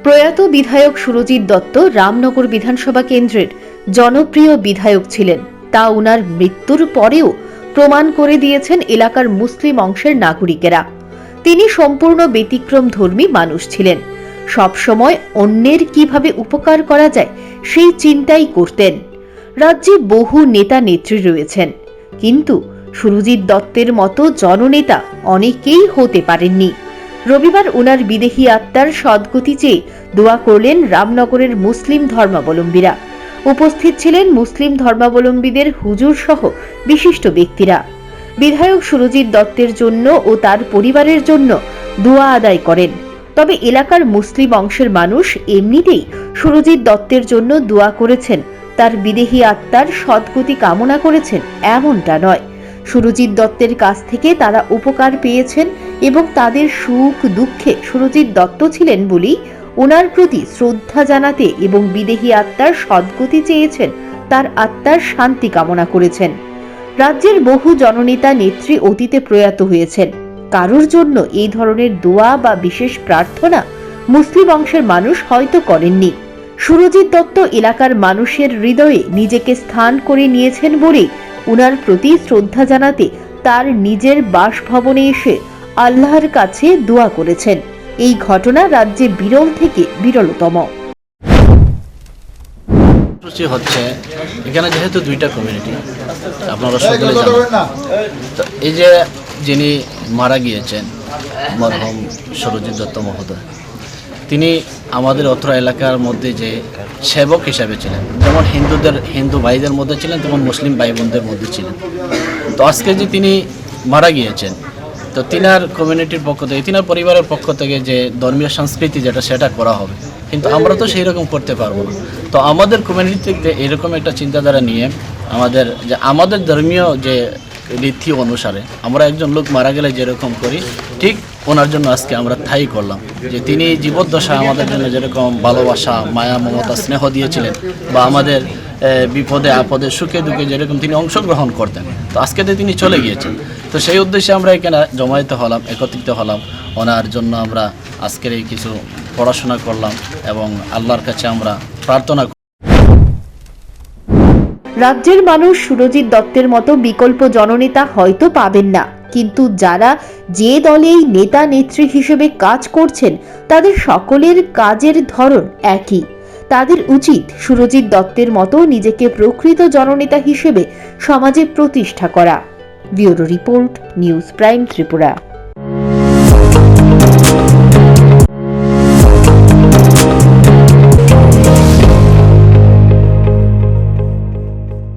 প্রয়াত বিধায়ক সুরজিৎ দত্ত রামনগর বিধানসভা কেন্দ্রের জনপ্রিয় বিধায়ক ছিলেন। তা উনার মৃত্যুর পরেও প্রমাণ করে দিয়েছেন এলাকার মুসলিম অংশের নাগরিকেরা। তিনি সম্পূর্ণ ব্যতিক্রমধর্মী মানুষ ছিলেন। সবসময় অন্যের কিভাবে উপকার করা যায় সেই চিন্তাই করতেন। রাজ্যে বহু নেতা নেত্রী রয়েছেন, কিন্তু সুরজিৎ দত্তের মতো জননেতা অনেকেই হতে পারেননি। রবিবার উনার বিদেহী আত্মার সদ্গতি চেয়ে দোয়া করলেন রামনগরের মুসলিম ধর্মাবলম্বীরা। উপস্থিত ছিলেন মুসলিম ধর্মাবলম্বীদের হুজুর সহ বিশিষ্ট ব্যক্তিরা। বিধায়ক সুরজিৎ দত্তের জন্য ও তার পরিবারের জন্য দোয়া আদায় করেন। তবে এলাকার মুসলিম অংশের মানুষ এমনিতেই সুরজিৎ দত্তের জন্য দোয়া করেছেন, তার বিদেহী আত্মার সদ্গতি কামনা করেছেন এমনটা নয়। সুরজিৎ দত্তের কাছ থেকে তারা উপকার পেয়েছেন এবং তাদের সুখ দুঃখে সুরজিৎ দত্ত ছিলেন বলেই ওনার প্রতি শ্রদ্ধা জানাতে এবং বিদেহী আত্মার সদ্গতি চেয়েছেন, তার আত্মার শান্তি কামনা করেছেন। রাজ্যের বহু জননেতা নেত্রী অতীতে প্রয়াত হয়েছেন। কারোর জন্য এই ধরনের দোয়া বা বিশেষ প্রার্থনা মুসলিম অংশের মানুষ হয়তো করেননি। সুরজিৎ দত্ত এলাকার মানুষের হৃদয়ে নিজেকে স্থান করে নিয়েছেন বলেই উনার প্রতি শ্রদ্ধা জানাতে তার নিজের বাসভবনে এসে আল্লাহর কাছে দোয়া করেছেন। এই ঘটনা রাজ্যে বিরল থেকে বিরলতম। হচ্ছে এখানে যেহেতু দুইটা কমিউনিটি আপনারা সকলে জানেন, তো এই যে যিনি মারা গিয়েছেন মরহুম সুরজিৎ দত্ত মহোদয়, তিনি আমাদের অত্র এলাকার মধ্যে যে সেবক হিসাবে ছিলেন, যেমন হিন্দু ভাইদের মধ্যে ছিলেন তেমন মুসলিম ভাই বোনদের মধ্যে ছিলেন। তো আজকে যে তিনি মারা গিয়েছেন, তো তিনার কমিউনিটির পক্ষ থেকে, তিনার পরিবারের পক্ষ থেকে যে ধর্মীয় সংস্কৃতি যেটা সেটা করা হবে, কিন্তু আমরা তো সেই রকম করতে পারবো না। তো আমাদের কমিউনিটি থেকে এরকম একটা চিন্তাধারা নিয়ে আমাদের ধর্মীয় যে রীতি অনুসারে আমরা একজন লোক মারা গেলে যেরকম করি, ঠিক ওনার জন্য আজকে আমরা তাই করলাম। যে তিনি জীবদ্দশা আমাদের জন্য যেরকম ভালোবাসা, মায়া, মমতা, স্নেহ দিয়েছিলেন, বা আমাদের বিপদে আপদে সুখে দুঃখে যেরকম তিনি অংশগ্রহণ করতেন, তো আজকে তিনি চলে গিয়েছেন। তো সেই উদ্দেশ্যে আমরা এখানে জমায়েত হলাম, একত্রিত হলাম। ওনার জন্য আমরা আজকের এই কিছু পড়াশোনা করলাম এবং আল্লাহর কাছে আমরা প্রার্থনা। রাজ্যের মানুষ সুরজিৎ দত্তের মতো বিকল্প জননেতা হয়তো পাবেন না, কিন্তু যারা যে দলেই নেতা নেত্রী হিসেবে কাজ করছেন তাদের সকলের কাজের ধরন একই। তাদের উচিত সুরজিৎ দত্তের মতো নিজেকে প্রকৃত জননেতা হিসেবে সমাজে প্রতিষ্ঠা করা। Bureau report, news prime Tripura.